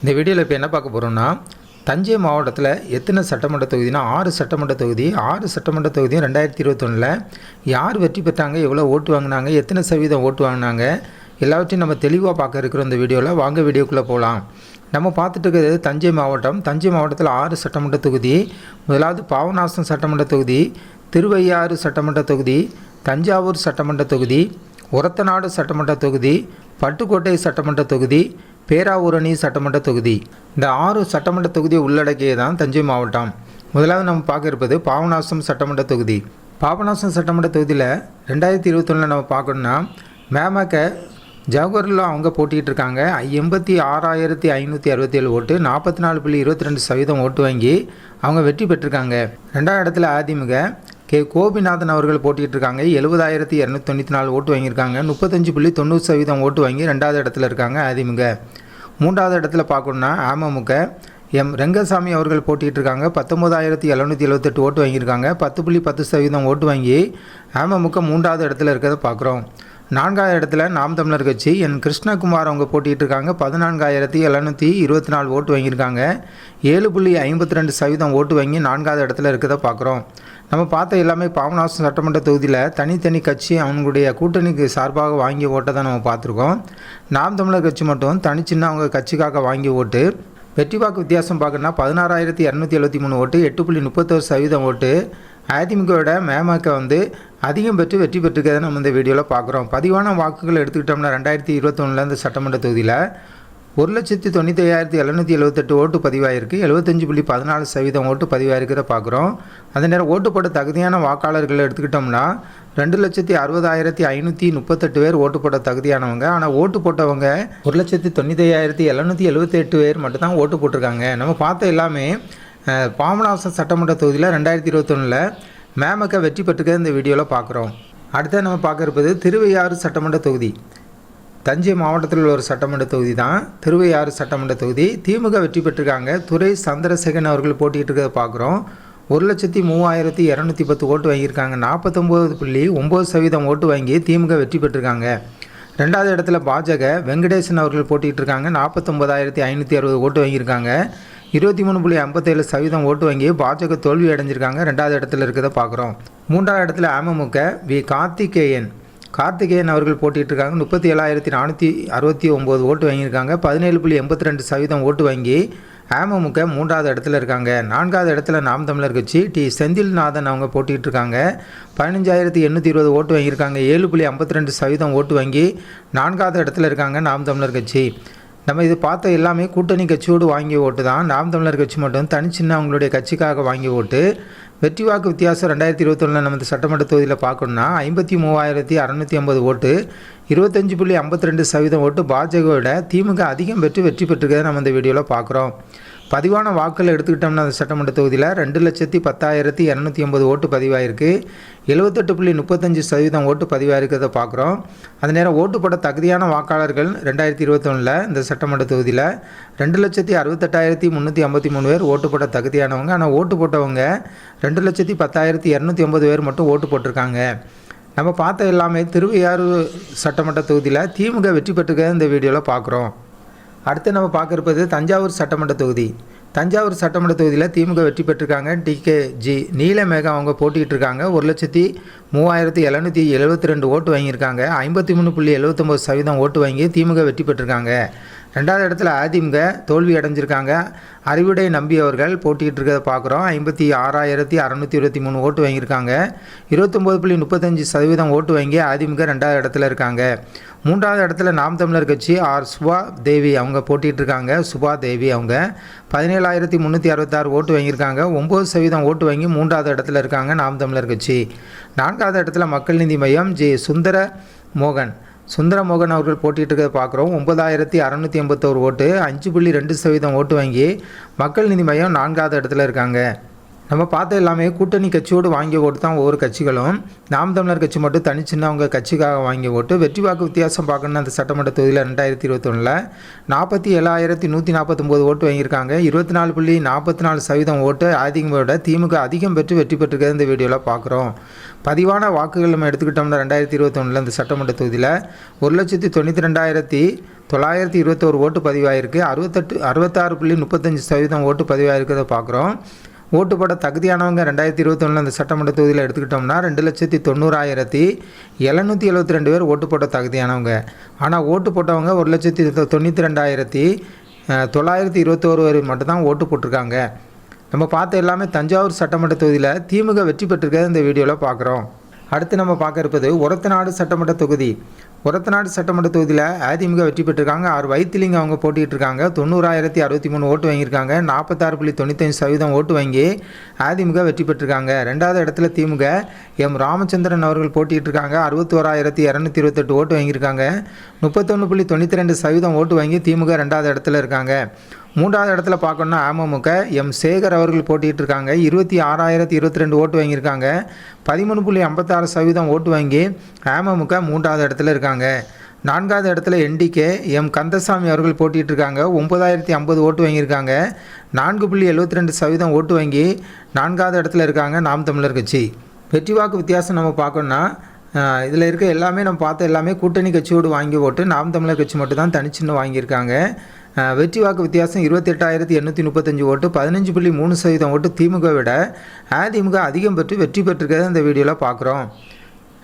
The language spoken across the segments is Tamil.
இந்த வீடியோவில் இப்போ என்ன பார்க்க போகிறோம்னா, தஞ்சை மாவட்டத்தில் எத்தனை சட்டமன்ற தொகுதினா 6 சட்டமன்ற தொகுதி. 6 சட்டமன்ற தொகுதியும் 2021ல் யார் வெற்றி பெற்றாங்க, எவ்வளோ ஓட்டு வாங்கினாங்க, எத்தனை சதவீதம் ஓட்டு வாங்கினாங்க, எல்லாவற்றையும் நம்ம தெளிவாக பார்க்க இருக்கிறோம் இந்த வீடியோவில். வாங்க வீடியோக்குள்ளே போகலாம். நம்ம பார்த்துட்டு இருக்கிறது தஞ்சை மாவட்டம். தஞ்சை மாவட்டத்தில் 6 சட்டமன்ற தொகுதி. முதலாவது பாபநாசம் சட்டமன்ற தொகுதி, திருவையாறு சட்டமன்ற தொகுதி, தஞ்சாவூர் சட்டமன்ற தொகுதி, ஒரத்தநாடு சட்டமன்ற தொகுதி, பட்டுக்கோட்டை சட்டமன்ற தொகுதி, பேராவூரணி சட்டமன்ற தொகுதி. இந்த 6 சட்டமன்ற தொகுதியை உள்ளடக்கியே தான் தஞ்சை மாவட்டம். முதலாவது நம்ம பார்க்க இருப்பது பாபநாசம் சட்டமன்ற தொகுதி. பாபநாசம் சட்டமன்ற தொகுதியில் 2021 நம்ம பார்க்கணுன்னா மேமக ஜவஹர்லா அவங்க போட்டிகிட்டு இருக்காங்க. 86,567 ஓட்டு, 44.22% ஓட்டு வாங்கி அவங்க வெற்றி பெற்றிருக்காங்க. 2வது இடத்துல அதிமுக கே கோபிநாதன் அவர்கள் போட்டிகிட்டு இருக்காங்க. 70,294 ஓட்டு வாங்கியிருக்காங்க. 35.90% ஓட்டு வாங்கி 2வது இடத்துல இருக்காங்க அதிமுக. 3வது இடத்துல பார்க்கணுன்னா அமமுக எம் ரெங்கசாமி அவர்கள் போட்டிகிட்டு இருக்காங்க. 19,778 ஓட்டு வாங்கியிருக்காங்க. 10.10% ஓட்டு வாங்கி அமமுக 3வது இடத்துல இருக்கிறத பார்க்குறோம். 4வது இடத்துல நாம் தமிழர் கட்சி என் கிருஷ்ணகுமார் அவங்க போட்டிகிட்டு இருக்காங்க. 14,724 ஓட்டு வாங்கியிருக்காங்க. 7.52% ஓட்டு வாங்கி 4வது இடத்துல இருக்கிறத பார்க்குறோம். நம்ம பார்த்த எல்லாமே பாபநாசம் சட்டமன்ற தொகுதியில் தனித்தனி கட்சி அவங்களுடைய கூட்டணிக்கு சார்பாக வாங்கி ஓட்டை தான் நம்ம பார்த்துருக்கோம். நாம் தமிழர் கட்சி மட்டும் தனிச்சின்ன அவங்க கட்சிக்காக வாங்கி ஓட்டு. வெற்றி வாக்கு வித்தியாசம் பார்க்கணுன்னா 16,273 ஓட்டு, 8.31% ஓட்டு. அதிமுகவோட மேமக அதிகம் பெற்று வெற்றி பெற்றுக்கிறத நம்ம இந்த வீடியோவில் பார்க்குறோம். பதிவான வாக்குகள் எடுத்துக்கிட்டோம்னா 2021 இந்த சட்டமன்ற தொகுதியில் 1,95,778 ஓட்டு பதிவாயிருக்கு. 75.14% ஓட்டு பதிவாயிருக்கிறத பார்க்குறோம். அதே நேரம் ஓட்டு போட்ட தகுதியான வாக்காளர்கள் எடுத்துக்கிட்டோம்னா 2,60,538 பேர் ஓட்டு போட்ட தகுதியானவங்க. ஆனால் ஓட்டு போட்டவங்க 1,95,778 பேர் மட்டும்தான் ஓட்டு போட்டிருக்காங்க. நம்ம பார்த்த எல்லாமே பாபநாசம் சட்டமன்ற தொகுதியில் 2021 மேமக வெற்றி பெற்றுக்க இந்த வீடியோவில் பார்க்குறோம். அடுத்த நம்ம பார்க்க இருப்பது திருவையாறு சட்டமன்ற தொகுதி. தஞ்சை மாவட்டத்தில் உள்ள ஒரு சட்டமன்ற தொகுதி தான் திருவையாறு சட்டமன்ற தொகுதி. திமுக வெற்றி பெற்றிருக்காங்க. துரை சந்திரசேகரன் அவர்கள் போட்டிகிட்டு இருக்கிறத பார்க்குறோம். 1,03,210 ஓட்டு வாங்கியிருக்காங்க. 49.9% ஓட்டு வாங்கி திமுக வெற்றி பெற்றிருக்காங்க. 2வது இடத்துல பாஜக வெங்கடேசன் அவர்கள் போட்டிகிட்டு இருக்காங்க. 49,560 ஓட்டு வாங்கியிருக்காங்க. 23.57% ஓட்டு வாங்கி பாஜக தோல்வி அடைஞ்சிருக்காங்க. 2வது இடத்துல இருக்கிறத பார்க்குறோம். 3வது இடத்துல அமமுக வி கார்த்திகேயன் அவர்கள் போட்டிகிட்டு இருக்காங்க. 37,469 ஓட்டு வாங்கியிருக்காங்க. 17.82% ஓட்டு வாங்கி அமமுக 3வது இடத்துல இருக்காங்க. 4வது இடத்துல நாம் தமிழர் கட்சி டி செந்தில்நாதன் அவங்க போட்டிகிட்டு இருக்காங்க. 15,820 ஓட்டு வாங்கியிருக்காங்க. 7.52% ஓட்டு வாங்கி 4வது இடத்துல இருக்காங்க நாம் தமிழர் கட்சி. நம்ம இது பார்த்த எல்லாமே கூட்டணி கட்சியோடு வாங்கிய ஓட்டு தான். நாம் தமிழர் கட்சி மட்டும் தனிச்சின்ன அவங்களுடைய கட்சிக்காக வாங்கிய ஓட்டு. வெற்றி வாக்கு வித்தியாசம் 2021 நம்ம சட்டமன்ற தொகுதியில் பார்க்கணுன்னா 53,650 ஓட்டு, 25.52% ஓட்டு பாஜகவோட திமுக அதிகம் பெற்று வெற்றி பெற்றுக்கிறத நம்ம இந்த வீடியோவில் பார்க்குறோம். பதிவான வாக்குகள் எடுத்துக்கிட்டோம்னா அந்த சட்டமன்ற தொகுதியில் 2,10,280 ஓட்டு பதிவாயிருக்கு. 78.35% ஓட்டு பதிவாயிருக்கிறத பார்க்குறோம். அதே நேரம் ஓட்டு போட தகுதியான வாக்காளர்கள் 2021 இந்த சட்டமன்ற தொகுதியில் 2,68,353 பேர் ஓட்டு போட தகுதியானவங்க. ஆனால் ஓட்டு போட்டவங்க 2,10,280 பேர் மட்டும் ஓட்டு போட்டிருக்காங்க. நம்ம பார்த்த எல்லாமே திருவையாறு சட்டமன்ற தொகுதியில் திமுக வெற்றி பெற்றுக்க இந்த வீடியோவில் பார்க்குறோம். அடுத்து நம்ம பார்க்க இருப்பது தஞ்சாவூர் சட்டமன்ற தொகுதி. தஞ்சாவூர் சட்டமன்ற தொகுதியில் திமுக வெற்றி பெற்றிருக்காங்க. டிகேஜி நீலமேகம் அவங்க போட்டிகிட்டு இருக்காங்க. 1,03,772 ஓட்டு வாங்கியிருக்காங்க. 53.79% ஓட்டு வாங்கி திமுக வெற்றி பெற்றிருக்காங்க. 2வது இடத்துல அதிமுக தோல்வி அடைஞ்சிருக்காங்க. அறிவுடை நம்பி அவர்கள் போட்டிகிட்டு இருக்கிறத பார்க்குறோம். 56,623 ஓட்டு வாங்கியிருக்காங்க. 29.35% ஓட்டு வாங்கி அதிமுக 2வது இடத்துல இருக்காங்க. 3வது இடத்துல நாம் தமிழர் கட்சி சுபா தேவி அவங்க போட்டிகிட்டு இருக்காங்க. சுபா தேவி அவங்க 17,366 ஓட்டு வாங்கியிருக்காங்க. 9% ஓட்டு வாங்கி 3வது இடத்துல இருக்காங்க நாம் தமிழர் கட்சி. 4வது இடத்துல மக்கள் நீதி மையம் சுந்தரமோகன் அவர்கள் போட்டிகிட்டு இருக்கிறத பார்க்குறோம். 9,681 ஓட்டு, 5.2% ஓட்டு வாங்கி மக்கள் நீதி மையம் 4வது இடத்துல இருக்காங்க. நம்ம பார்த்த எல்லாமே கூட்டணி கட்சியோடு வாங்கிய ஓட்டு தான் ஒவ்வொரு கட்சிகளும். நாம் தமிழர் கட்சி மட்டும் தனிச்சின்ன அவங்க கட்சிக்காக வாங்கிய ஓட்டு. வெற்றி வாக்கு வித்தியாசம் பார்க்கணுன்னா அந்த சட்டமன்ற தொகுதியில் 2021 47,149 ஓட்டு வாங்கியிருக்காங்க. 24.44% ஓட்டு அதிகமோட திமுக அதிகம் பெற்று வெற்றி பெற்றிருக்கிறது இந்த வீடியோவில் பார்க்குறோம். பதிவான வாக்குகள் நம்ம எடுத்துக்கிட்டோம்னா 2021 இந்த சட்டமன்ற தொகுதியில் 1,92,921 ஓட்டு பதிவாயிருக்கு. 66.35% ஓட்டு பதிவாயிருக்கிறத பார்க்குறோம். ஓட்டு போட தகுதியானவங்க 2021 இந்த சட்டமன்ற தொகுதியில் எடுத்துக்கிட்டோம்னா 2,90,772 பேர் ஓட்டு போட தகுதியானவங்க. ஆனால் ஓட்டு போட்டவங்க 1,92,921 பேர் மட்டும்தான் ஓட்டு போட்டிருக்காங்க. நம்ம பார்த்த எல்லாமே தஞ்சாவூர் சட்டமன்ற தொகுதியில் திமுக வெற்றி பெற்றிருக்கிறது இந்த வீடியோவில் பார்க்குறோம். அடுத்து நம்ம பார்க்க இருப்பது ஒரத்தநாடு சட்டமன்ற தொகுதி. ஒரத்தநாடு சட்டமன்ற தொகுதியில் அதிமுக வெற்றி பெற்றிருக்காங்க. 6 வைத்திலிங்க அவங்க போட்டிகிட்டு இருக்காங்க. 90,063 ஓட்டு வாங்கியிருக்காங்க. 46.95% ஓட்டு வாங்கி அதிமுக வெற்றி பெற்றிருக்காங்க. 2வது இடத்துல திமுக எம் ராமச்சந்திரன் அவர்கள் போட்டிகிட்டு இருக்காங்க. 61,228 ஓட்டு வாங்கியிருக்காங்க. 31.92% ஓட்டு வாங்கி திமுக 2வது இடத்துல இருக்காங்க. 3வது இடத்துல பார்க்கணுன்னா அமமுக எம் சேகர் அவர்கள் போட்டிகிட்டு இருக்காங்க. 26,022 ஓட்டு வாங்கியிருக்காங்க. 13.56% ஓட்டு வாங்கி அமமுக 3வது இடத்துல இருக்காங்க. 4வது இடத்துல என்டிகே எம் கந்தசாமி அவர்கள் போட்டிகிட்டு இருக்காங்க. 9,050 ஓட்டு வாங்கியிருக்காங்க. 4.72% ஓட்டு வாங்கி 4வது இடத்துல இருக்காங்க நாம் தமிழர் கட்சி. வெற்றி வாக்கு வித்தியாசம் நம்ம பார்க்கணுன்னா இதில் இருக்க எல்லாமே நம்ம பார்த்த எல்லாமே கூட்டணி கட்சியோடு வாங்கி ஓட்டு. நாம் தமிழர் கட்சி மட்டும் தான் தனிச்சின்ன வாங்கியிருக்காங்க. வெற்றி வாக்கு வித்தியாசம் 28,835 ஓட்டு. 15.3% ஓட்டு திமுக விட அதிமுக அதிகம் பெற்று வெற்றி பெற்றிருக்கிறத இந்த வீடியோவில் பார்க்குறோம்.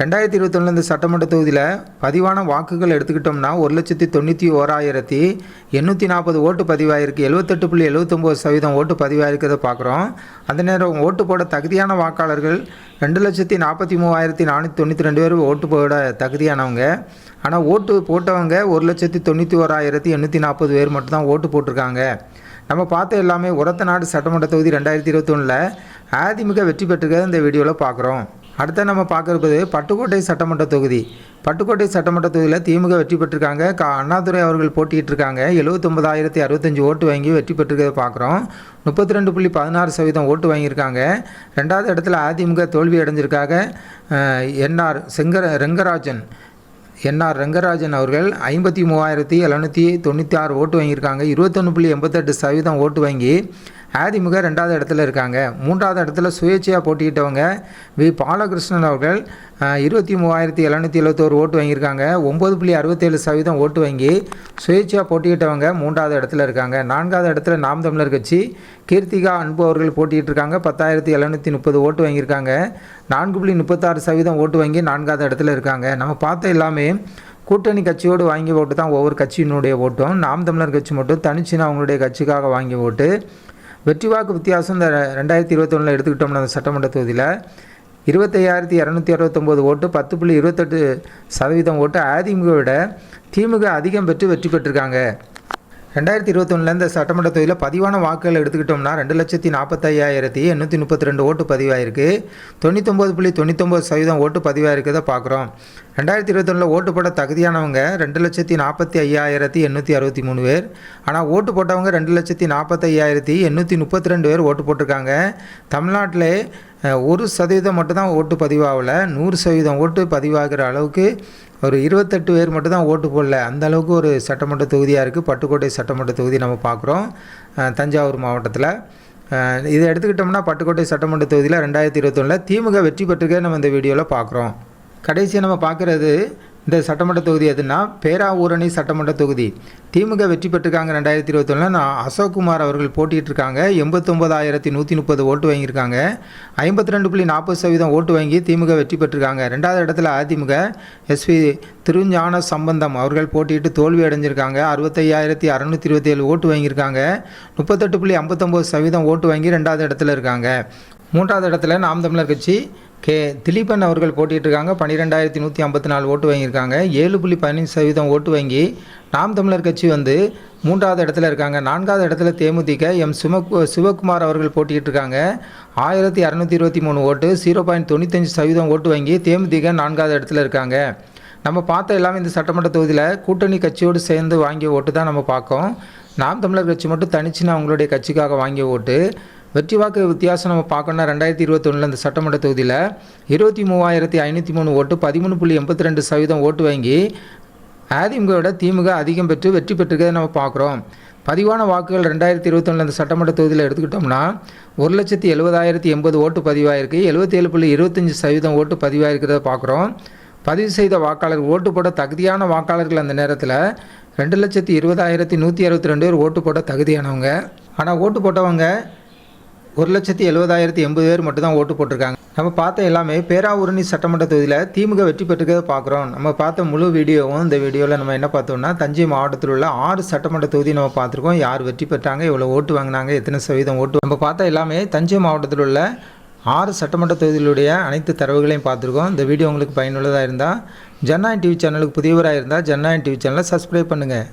2021 இந்த சட்டமன்ற தொகுதியில் பதிவான வாக்குகள் எடுத்துக்கிட்டோம்னா 1,91,840 ஓட்டு பதிவாயிருக்கு. 78.79% ஓட்டு பதிவாயிருக்கிறத பார்க்குறோம். அந்த நேரம் ஓட்டு போட தகுதியான வாக்காளர்கள் 2,43,492 பேர் ஓட்டு போட தகுதியானவங்க. ஆனால் ஓட்டு போட்டவங்க 1,91,840 பேர் மட்டும்தான் ஓட்டு போட்டிருக்காங்க. நம்ம பார்த்த எல்லாமே ஒரத்தநாடு சட்டமன்ற தொகுதி 2021 அதிமுக வெற்றி பெற்றிருக்கிறத இந்த வீடியோவில் பார்க்குறோம். அடுத்த நம்ம பார்க்குறது பட்டுக்கோட்டை சட்டமன்ற தொகுதி. பட்டுக்கோட்டை சட்டமன்ற தொகுதியில் திமுக வெற்றி பெற்றிருக்காங்க. அண்ணாதுரை அவர்கள் போட்டிகிட்டு இருக்காங்க. 79,065 ஓட்டு வாங்கி வெற்றி பெற்றிருக்கிறத பார்க்குறோம். 32.16% ஓட்டு வாங்கியிருக்காங்க. 2வது இடத்துல அதிமுக தோல்வி அடைஞ்சிருக்காங்க. என்ஆர் ரெங்கராஜன் அவர்கள் 53,796 ஓட்டு வாங்கியிருக்காங்க. 21.88% ஓட்டு வாங்கி அதிமுக 2வது இடத்துல இருக்காங்க. 3வது இடத்துல சுயேட்சையாக போட்டிக்கிட்டவங்க வி பாலகிருஷ்ணன் அவர்கள் 23,771 ஓட்டு வாங்கியிருக்காங்க. 9.67% ஓட்டு வாங்கி சுயேட்சையாக போட்டிக்கிட்டவங்க 3வது இடத்துல இருக்காங்க. 4வது இடத்துல நாம் தமிழர் கட்சி கீர்த்திகா அன்பு அவர்கள் போட்டிகிட்டு இருக்காங்க. 10,730 ஓட்டு வாங்கியிருக்காங்க. 4.36% ஓட்டு வாங்கி 4வது இடத்துல இருக்காங்க. நம்ம பார்த்த எல்லாமே கூட்டணி கட்சியோடு வாங்கி ஓட்டு தான் ஒவ்வொரு கட்சியினுடைய ஓட்டும். நாம் தமிழர் கட்சி மட்டும் தனிச்சின்னு அவங்களுடைய கட்சிக்காக வாங்கி ஓட்டு. வெற்றி வாக்கு வித்தியாசம் இந்த 2021 எடுத்துக்கிட்டோம்னா அந்த சட்டமன்ற தொகுதியில் 25,269 ஓட்டு 10.28% ஓட்டு அதிமுக விட திமுக அதிகம் பெற்று வெற்றி பெற்றிருக்காங்க. 2021 இந்த சட்டமன்ற தொகுதியில் பதிவான வாக்குகள் எடுத்துக்கிட்டோம்னா 2,45,832 ஓட்டு பதிவாயிருக்கு. 99.99% ஓட்டு பதிவாயிருக்கிறத பார்க்குறோம். 2021 ஓட்டு போட தகுதியானவங்க 2,45,863 பேர். ஆனால் ஓட்டு போட்டவங்க 2,45,832 பேர் ஓட்டு போட்டிருக்காங்க. தமிழ்நாட்டில் 1% மட்டும்தான் ஓட்டு பதிவாகலை. 100% ஓட்டு பதிவாகிற அளவுக்கு ஒரு 28 பேர் மட்டும் தான் ஓட்டு போடல. அந்த அளவுக்கு ஒரு சட்டமன்ற தொகுதியாக இருக்குது பட்டுக்கோட்டை சட்டமன்ற தொகுதி நம்ம பார்க்குறோம் தஞ்சாவூர் மாவட்டத்தில். இதை எடுத்துக்கிட்டோம்னா பட்டுக்கோட்டை சட்டமன்ற தொகுதியில் 2021 திமுக வெற்றி பெற்றிருக்கே நம்ம இந்த வீடியோவில் பார்க்குறோம். கடைசியாக நம்ம பார்க்குறது இந்த சட்டமன்ற தொகுதி எதுனா பேராவூரணி சட்டமன்ற தொகுதி. திமுக வெற்றி பெற்றிருக்காங்க. 2021 அசோக்குமார் அவர்கள் போட்டிகிட்டு இருக்காங்க. 89,130 ஓட்டு வாங்கியிருக்காங்க. 52.40% ஓட்டு வாங்கி திமுக வெற்றி பெற்றிருக்காங்க. 2வது இடத்துல அதிமுக எஸ்பி திருஞான சம்பந்தம் அவர்கள் போட்டியிட்டு தோல்வி அடைஞ்சிருக்காங்க. 65,627 ஓட்டு வாங்கியிருக்காங்க. 38.59% ஓட்டு வாங்கி 2வது இடத்துல இருக்காங்க. 3வது இடத்துல நாம் தமிழர் கட்சி திலீபன் அவர்கள் போட்டிட்டு இருக்காங்க. 12,154 ஓட்டு வாங்கியிருக்காங்க. 7.15% ஓட்டு வாங்கி நாம் தமிழர் கட்சி 3வது இடத்துல இருக்காங்க. 4வது இடத்துல தேமுதிக எம் சிவகுமார் அவர்கள் போட்டிட்டு இருக்காங்க. 1,223 ஓட்டு 0.95% ஓட்டு வாங்கி தேமுதிக 4வது இடத்துல இருக்காங்க. நம்ம பார்த்த எல்லாமே இந்த சட்டமன்ற தொகுதியில் கூட்டணி கட்சியோடு சேர்ந்து வாங்கிய ஓட்டு தான் நம்ம பார்க்கோம். நாம் தமிழர் கட்சி மட்டும் தனிச்சுன்னு அவங்களுடைய கட்சிக்காக வாங்கிய ஓட்டு. வெற்றி வாக்கு வித்தியாசம் நம்ம பார்க்கணும்னா 2021 இந்த சட்டமன்ற தொகுதியில் 23,503 ஓட்டு 13.82% ஓட்டு வாங்கி அதிமுகவோட திமுக அதிகம் பெற்று வெற்றி பெற்றிருக்கிறத நம்ம பார்க்குறோம். பதிவான வாக்குகள் 2021 இந்த சட்டமன்ற தொகுதியில் எடுத்துக்கிட்டோம்னா 1,70,080 ஓட்டு பதிவாயிருக்கு. 77.25% ஓட்டு பதிவாயிருக்கிறத பார்க்குறோம். பதிவு செய்த வாக்காளர்கள் ஓட்டு போட தகுதியான வாக்காளர்கள் அந்த நேரத்தில் 2,20,162 பேர் ஓட்டு போட தகுதியானவங்க. ஆனால் ஓட்டு போட்டவங்க 1,70,080 பேர் மட்டும்தான் ஓட்டு போட்டிருக்காங்க. நம்ம பார்த்த எல்லாமே பேராவூரணி சட்டமன்ற தொகுதியில் திமுக வெற்றி பெற்றுக்கிறத பார்க்குறோம். நம்ம பார்த்த முழு வீடியோவும் இந்த வீடியோவில் நம்ம என்ன பார்த்தோம்னா தஞ்சை மாவட்டத்தில் உள்ள 6 சட்டமன்ற தொகுதி நம்ம பார்த்துருக்கோம். யார் வெற்றி பெற்றாங்க, எவ்வளோ ஓட்டு வாங்கினாங்க, எத்தனை சதவீதம் ஓட்டு. நம்ம பார்த்த எல்லாமே தஞ்சை மாவட்டத்தில் உள்ள 6 சட்டமன்ற தொகுதிகளுடைய அனைத்து தரவுகளையும் பார்த்துருக்கோம். இந்த வீடியோ உங்களுக்கு பயனுள்ளதாக இருந்தால் ஜனநாயகம் டிவி சேனலுக்கு புதியவராக இருந்தால் ஜனநாயகம் டிவி சேனலை சப்ஸ்கிரைப் பண்ணுங்கள்.